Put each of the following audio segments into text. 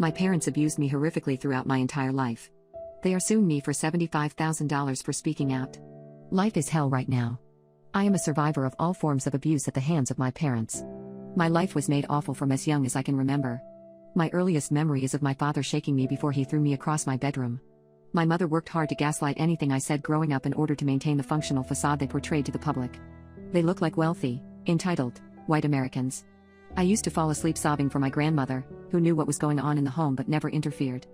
My parents abused me horrifically throughout my entire life. They are suing me for $75,000 for speaking out. Life is hell right now. I am a survivor of all forms of abuse at the hands of my parents. My life was made awful from as young as I can remember. My earliest memory is of my father shaking me before he threw me across my bedroom. My mother worked hard to gaslight anything I said growing up in order to maintain the functional facade they portrayed to the public. They look like wealthy, entitled, white Americans. I used to fall asleep sobbing for my grandmother, who knew what was going on in the home but never interfered.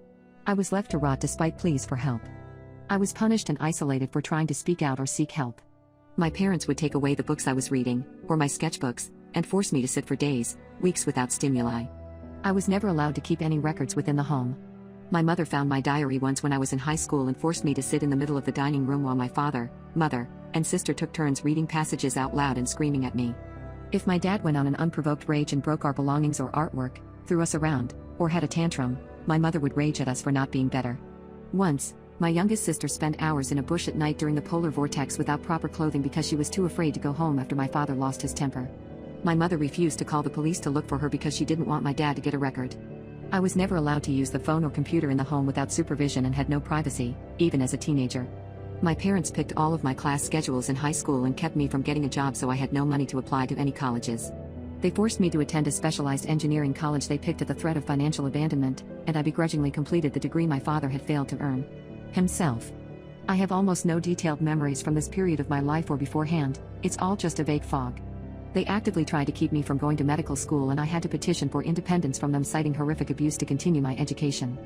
I was left to rot despite pleas for help. I was punished and isolated for trying to speak out or seek help. My parents would take away the books I was reading, or my sketchbooks, and force me to sit for days, weeks without stimuli. I was never allowed to keep any records within the home. My mother found my diary once when I was in high school and forced me to sit in the middle of the dining room while my father, mother, and sister took turns reading passages out loud and screaming at me. If my dad went on an unprovoked rage and broke our belongings or artwork, threw us around, or had a tantrum, my mother would rage at us for not being better. Once, my youngest sister spent hours in a bush at night during the polar vortex without proper clothing because she was too afraid to go home after my father lost his temper. My mother refused to call the police to look for her because she didn't want my dad to get a record. I was never allowed to use the phone or computer in the home without supervision and had no privacy, even as a teenager. My parents picked all of my class schedules in high school and kept me from getting a job, so I had no money to apply to any colleges. They forced me to attend a specialized engineering college they picked at the threat of financial abandonment, and I begrudgingly completed the degree my father had failed to earn himself. I have almost no detailed memories from this period of my life or beforehand, it's all just a vague fog. They actively tried to keep me from going to medical school, and I had to petition for independence from them, citing horrific abuse to continue my education.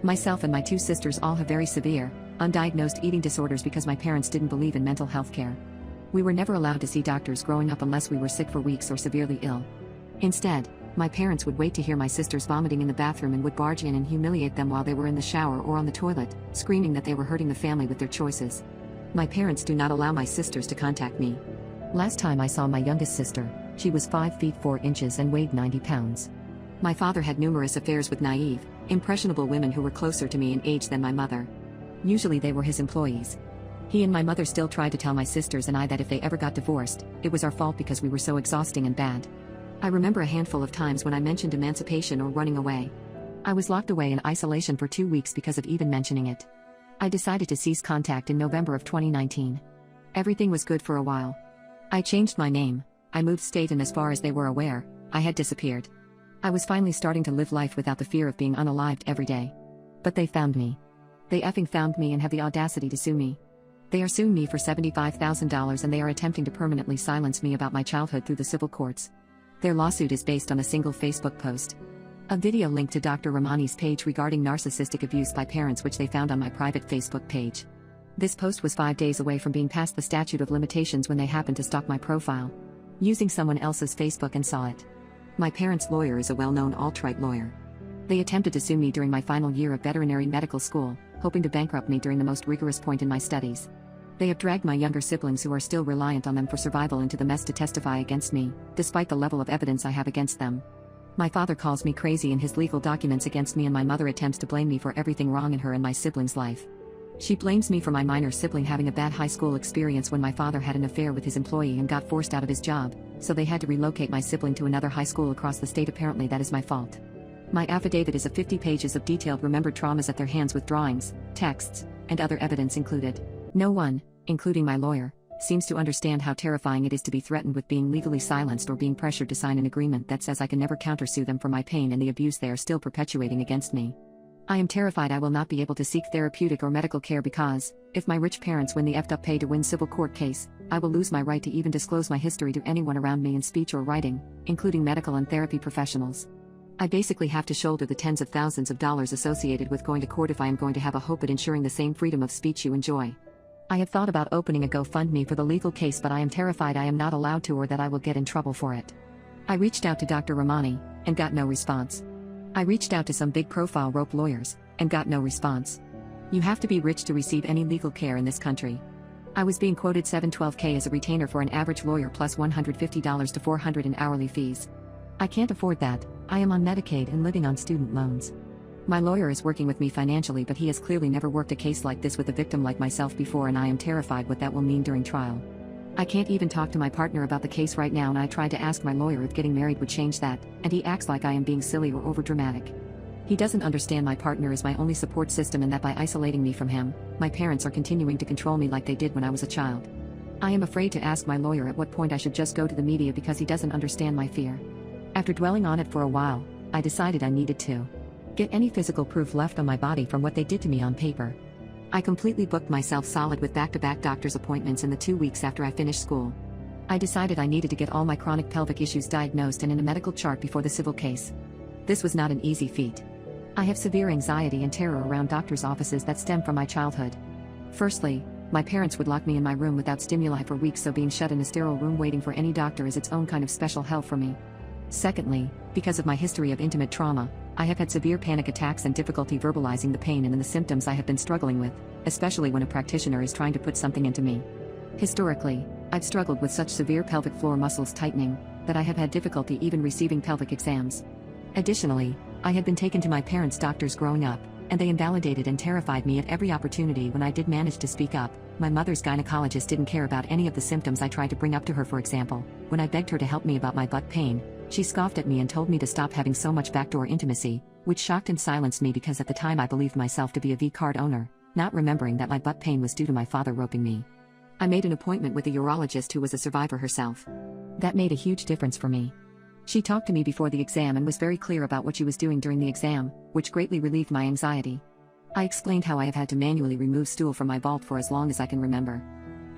Myself and my two sisters all have very severe, undiagnosed eating disorders because my parents didn't believe in mental health care. We were never allowed to see doctors growing up unless we were sick for weeks or severely ill. Instead, my parents would wait to hear my sisters vomiting in the bathroom and would barge in and humiliate them while they were in the shower or on the toilet, screaming that they were hurting the family with their choices. My parents do not allow my sisters to contact me. Last time I saw my youngest sister, she was 5 feet 4 inches and weighed 90 pounds. My father had numerous affairs with naive, impressionable women who were closer to me in age than my mother. Usually they were his employees. He and my mother still tried to tell my sisters and I that if they ever got divorced, it was our fault because we were so exhausting and bad. I remember a handful of times when I mentioned emancipation or running away. I was locked away in isolation for 2 weeks because of even mentioning it. I decided to cease contact in November of 2019. Everything was good for a while. I changed my name, I moved state, and as far as they were aware, I had disappeared. I was finally starting to live life without the fear of being unalived every day. But they found me. They effing found me and have the audacity to sue me. They are suing me for $75,000 and they are attempting to permanently silence me about my childhood through the civil courts. Their lawsuit is based on a single Facebook post. A video linked to Dr. Ramani's page regarding narcissistic abuse by parents, which they found on my private Facebook page. This post was 5 days away from being past the statute of limitations when they happened to stalk my profile using someone else's Facebook and saw it. My parents' lawyer is a well-known alt-right lawyer. They attempted to sue me during my final year of veterinary medical school, hoping to bankrupt me during the most rigorous point in my studies. They have dragged my younger siblings, who are still reliant on them for survival, into the mess to testify against me, despite the level of evidence I have against them. My father calls me crazy in his legal documents against me, and my mother attempts to blame me for everything wrong in her and my siblings' life. She blames me for my minor sibling having a bad high school experience when my father had an affair with his employee and got forced out of his job, so they had to relocate my sibling to another high school across the state. Apparently that is my fault. My affidavit is 50 pages of detailed remembered traumas at their hands, with drawings, texts, and other evidence included. No one, including my lawyer, seems to understand how terrifying it is to be threatened with being legally silenced or being pressured to sign an agreement that says I can never countersue them for my pain and the abuse they are still perpetuating against me. I am terrified I will not be able to seek therapeutic or medical care because, if my rich parents win the effed up pay to win civil court case, I will lose my right to even disclose my history to anyone around me in speech or writing, including medical and therapy professionals. I basically have to shoulder the tens of thousands of dollars associated with going to court if I am going to have a hope at ensuring the same freedom of speech you enjoy. I have thought about opening a GoFundMe for the legal case, but I am terrified I am not allowed to, or that I will get in trouble for it. I reached out to Dr. Ramani, and got no response. I reached out to some big-profile rope lawyers, and got no response. You have to be rich to receive any legal care in this country. I was being quoted $712K as a retainer for an average lawyer, plus $150 to $400 in hourly fees. I can't afford that. I am on Medicaid and living on student loans. My lawyer is working with me financially, but he has clearly never worked a case like this with a victim like myself before, and I am terrified what that will mean during trial. I can't even talk to my partner about the case right now, and I tried to ask my lawyer if getting married would change that, and he acts like I am being silly or overdramatic. He doesn't understand my partner is my only support system and that by isolating me from him, my parents are continuing to control me like they did when I was a child. I am afraid to ask my lawyer at what point I should just go to the media because he doesn't understand my fear. After dwelling on it for a while, I decided I needed to get any physical proof left on my body from what they did to me on paper. I completely booked myself solid with back-to-back doctor's appointments in the 2 weeks after I finished school. I decided I needed to get all my chronic pelvic issues diagnosed and in a medical chart before the civil case. This was not an easy feat. I have severe anxiety and terror around doctors' offices that stem from my childhood. Firstly, my parents would lock me in my room without stimuli for weeks, so being shut in a sterile room waiting for any doctor is its own kind of special hell for me. Secondly, because of my history of intimate trauma, I have had severe panic attacks and difficulty verbalizing the pain and the symptoms I have been struggling with, especially when a practitioner is trying to put something into me. Historically, I've struggled with such severe pelvic floor muscles tightening that I have had difficulty even receiving pelvic exams. Additionally, I had been taken to my parents' doctors growing up, and they invalidated and terrified me at every opportunity when I did manage to speak up. My mother's gynecologist didn't care about any of the symptoms I tried to bring up to her. For example, when I begged her to help me about my butt pain, she scoffed at me and told me to stop having so much backdoor intimacy, which shocked and silenced me because at the time I believed myself to be a V-card owner, not remembering that my butt pain was due to my father roping me. I made an appointment with a urologist who was a survivor herself. That made a huge difference for me. She talked to me before the exam and was very clear about what she was doing during the exam, which greatly relieved my anxiety. I explained how I have had to manually remove stool from my vault for as long as I can remember.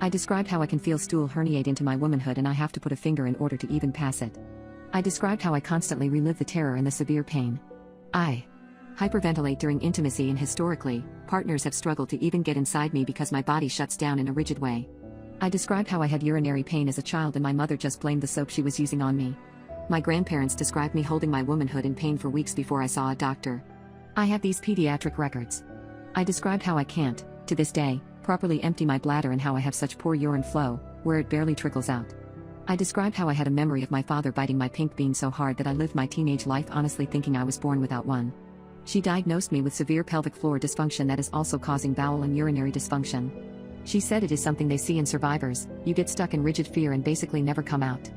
I described how I can feel stool herniate into my womanhood and I have to put a finger in order to even pass it. I described how I constantly relive the terror and the severe pain. I hyperventilate during intimacy, and historically, partners have struggled to even get inside me because my body shuts down in a rigid way. I described how I had urinary pain as a child and my mother just blamed the soap she was using on me. My grandparents described me holding my womanhood in pain for weeks before I saw a doctor. I have these pediatric records. I described how I can't, to this day, properly empty my bladder and how I have such poor urine flow, where it barely trickles out. I described how I had a memory of my father biting my pink bean so hard that I lived my teenage life honestly thinking I was born without one. She diagnosed me with severe pelvic floor dysfunction that is also causing bowel and urinary dysfunction. She said it is something they see in survivors. You get stuck in rigid fear and basically never come out.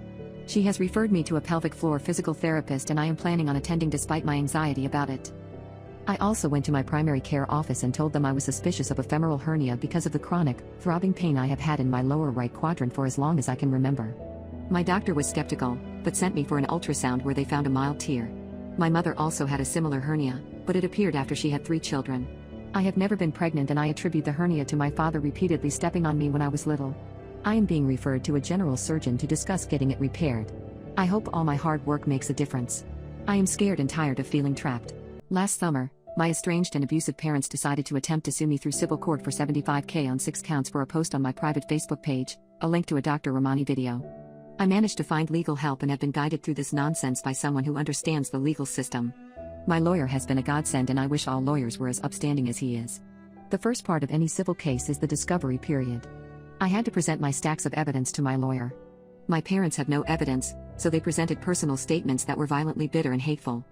She has referred me to a pelvic floor physical therapist and I am planning on attending despite my anxiety about it. I also went to my primary care office and told them I was suspicious of a femoral hernia because of the chronic, throbbing pain I have had in my lower right quadrant for as long as I can remember. My doctor was skeptical, but sent me for an ultrasound where they found a mild tear. My mother also had a similar hernia, but it appeared after she had 3 children. I have never been pregnant and I attribute the hernia to my father repeatedly stepping on me when I was little. I am being referred to a general surgeon to discuss getting it repaired. I hope all my hard work makes a difference. I am scared and tired of feeling trapped. Last summer, my estranged and abusive parents decided to attempt to sue me through civil court for $75,000 on 6 counts for a post on my private Facebook page, a link to a Dr. Romani video. I managed to find legal help and have been guided through this nonsense by someone who understands the legal system. My lawyer has been a godsend and I wish all lawyers were as upstanding as he is. The first part of any civil case is the discovery period. I had to present my stacks of evidence to my lawyer. My parents have no evidence, so they presented personal statements that were violently bitter and hateful.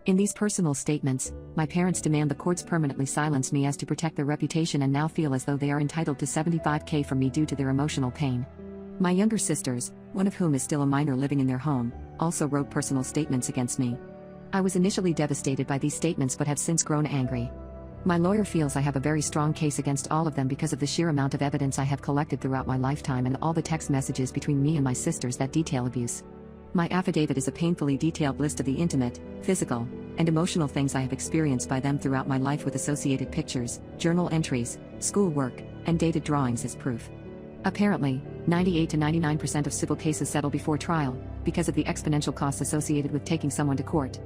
In these personal statements, my parents demand the courts permanently silence me as to protect their reputation and now feel as though they are entitled to $75,000 from me due to their emotional pain. My younger sisters, one of whom is still a minor living in their home, also wrote personal statements against me. I was initially devastated by these statements but have since grown angry. My lawyer feels I have a very strong case against all of them because of the sheer amount of evidence I have collected throughout my lifetime and all the text messages between me and my sisters that detail abuse. My affidavit is a painfully detailed list of the intimate, physical, and emotional things I have experienced by them throughout my life with associated pictures, journal entries, schoolwork, and dated drawings as proof. Apparently, 98 to 99% of civil cases settle before trial, because of the exponential costs associated with taking someone to court.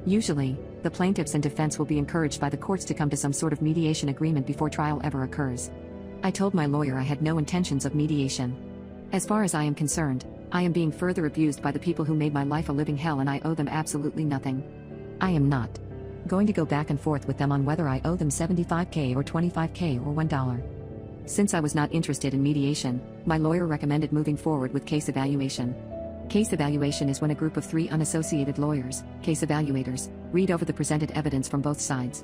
Usually, the plaintiffs and defense will be encouraged by the courts to come to some sort of mediation agreement before trial ever occurs. I told my lawyer I had no intentions of mediation. As far as I am concerned, I am being further abused by the people who made my life a living hell and I owe them absolutely nothing. I am not going to go back and forth with them on whether I owe them $75,000 or $25,000 or $1. Since I was not interested in mediation, my lawyer recommended moving forward with case evaluation. Case evaluation is when a group of 3 unassociated lawyers, case evaluators, read over the presented evidence from both sides.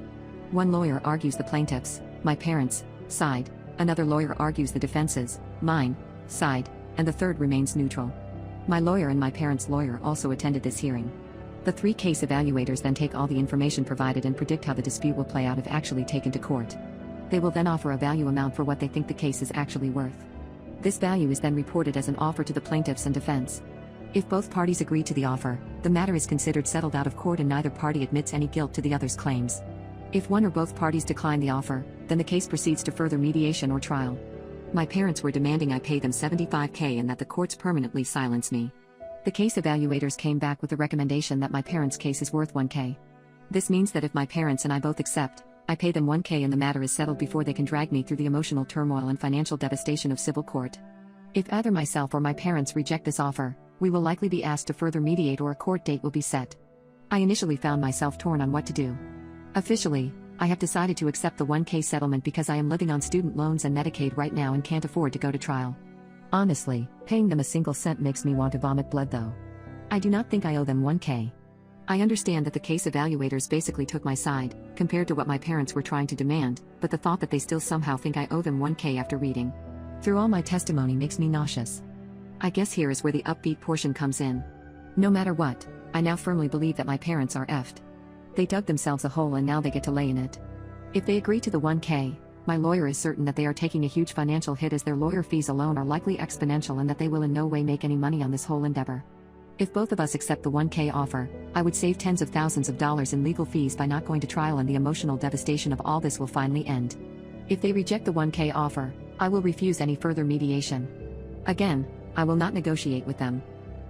One lawyer argues the plaintiffs', my parents' side, another lawyer argues the defense's, mine, side, and the third remains neutral. My lawyer and my parents' lawyer also attended this hearing. The 3 case evaluators then take all the information provided and predict how the dispute will play out if actually taken to court. They will then offer a value amount for what they think the case is actually worth. This value is then reported as an offer to the plaintiffs and defense. If both parties agree to the offer, the matter is considered settled out of court and neither party admits any guilt to the other's claims. If one or both parties decline the offer, then the case proceeds to further mediation or trial. My parents were demanding I pay them $75,000 and that the courts permanently silence me. The case evaluators came back with the recommendation that my parents' case is worth $1,000. This means that if my parents and I both accept, I pay them $1,000 and the matter is settled before they can drag me through the emotional turmoil and financial devastation of civil court. If either myself or my parents reject this offer, we will likely be asked to further mediate or a court date will be set. I initially found myself torn on what to do. Officially, I have decided to accept the $1,000 settlement because I am living on student loans and Medicaid right now and can't afford to go to trial. Honestly, paying them a single cent makes me want to vomit blood though. I do not think I owe them $1,000. I understand that the case evaluators basically took my side, compared to what my parents were trying to demand, but the thought that they still somehow think I owe them $1,000 after reading through all my testimony makes me nauseous. I guess here is where the upbeat portion comes in. No matter what, I now firmly believe that my parents are effed. They dug themselves a hole and now they get to lay in it. If they agree to the $1,000, my lawyer is certain that they are taking a huge financial hit as their lawyer fees alone are likely exponential and that they will in no way make any money on this whole endeavor. If both of us accept the $1,000 offer, I would save tens of thousands of dollars in legal fees by not going to trial and the emotional devastation of all this will finally end. If they reject the $1,000 offer, I will refuse any further mediation. Again, I will not negotiate with them.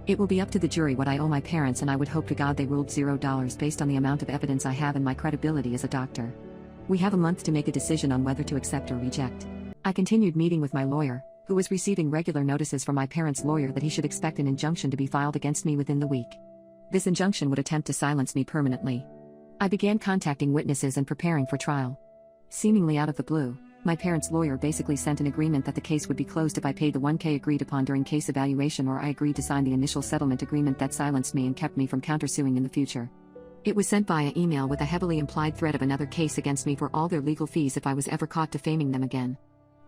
It will be up to the jury what I owe my parents and I would hope to God they ruled $0 based on the amount of evidence I have and my credibility as a doctor. We have a month to make a decision on whether to accept or reject. I continued meeting with my lawyer, who was receiving regular notices from my parents' lawyer that he should expect an injunction to be filed against me within the week. This injunction would attempt to silence me permanently. I began contacting witnesses and preparing for trial. Seemingly out of the blue, my parents' lawyer basically sent an agreement that the case would be closed if I paid the $1,000 agreed upon during case evaluation or I agreed to sign the initial settlement agreement that silenced me and kept me from countersuing in the future. It was sent via email with a heavily implied threat of another case against me for all their legal fees if I was ever caught defaming them again.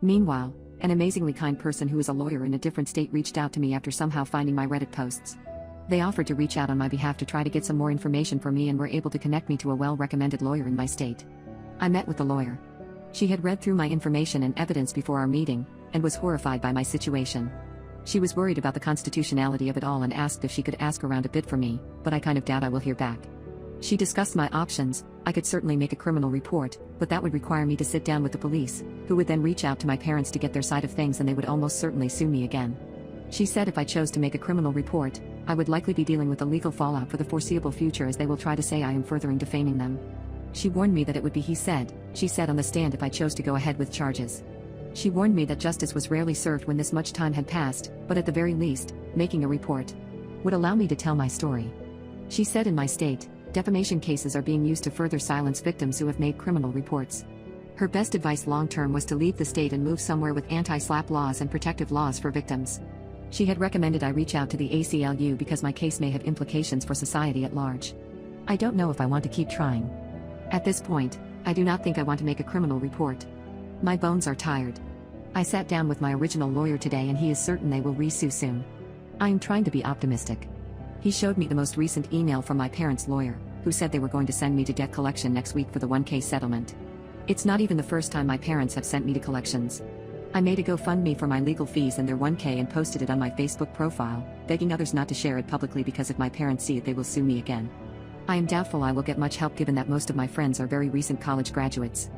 Meanwhile, an amazingly kind person who is a lawyer in a different state reached out to me after somehow finding my Reddit posts. They offered to reach out on my behalf to try to get some more information for me and were able to connect me to a well-recommended lawyer in my state. I met with the lawyer. She had read through my information and evidence before our meeting, and was horrified by my situation. She was worried about the constitutionality of it all and asked if she could ask around a bit for me, but I kind of doubt I will hear back. She discussed my options. I could certainly make a criminal report, but that would require me to sit down with the police, who would then reach out to my parents to get their side of things and they would almost certainly sue me again. She said if I chose to make a criminal report, I would likely be dealing with the legal fallout for the foreseeable future as they will try to say I am furthering defaming them. She warned me that it would be she said on the stand if I chose to go ahead with charges. She warned me that justice was rarely served when this much time had passed, but at the very least, making a report would allow me to tell my story. She said in my state, defamation cases are being used to further silence victims who have made criminal reports. Her best advice long-term was to leave the state and move somewhere with anti-SLAPP laws and protective laws for victims. She had recommended I reach out to the ACLU because my case may have implications for society at large. I don't know if I want to keep trying. At this point, I do not think I want to make a criminal report. My bones are tired. I sat down with my original lawyer today and he is certain they will re-sue soon. I am trying to be optimistic. He showed me the most recent email from my parents' lawyer, who said they were going to send me to debt collection next week for the $1,000 settlement. It's not even the first time my parents have sent me to collections. I made a GoFundMe for my legal fees and their $1,000 and posted it on my Facebook profile, begging others not to share it publicly because if my parents see it they will sue me again. I am doubtful I will get much help given that most of my friends are very recent college graduates.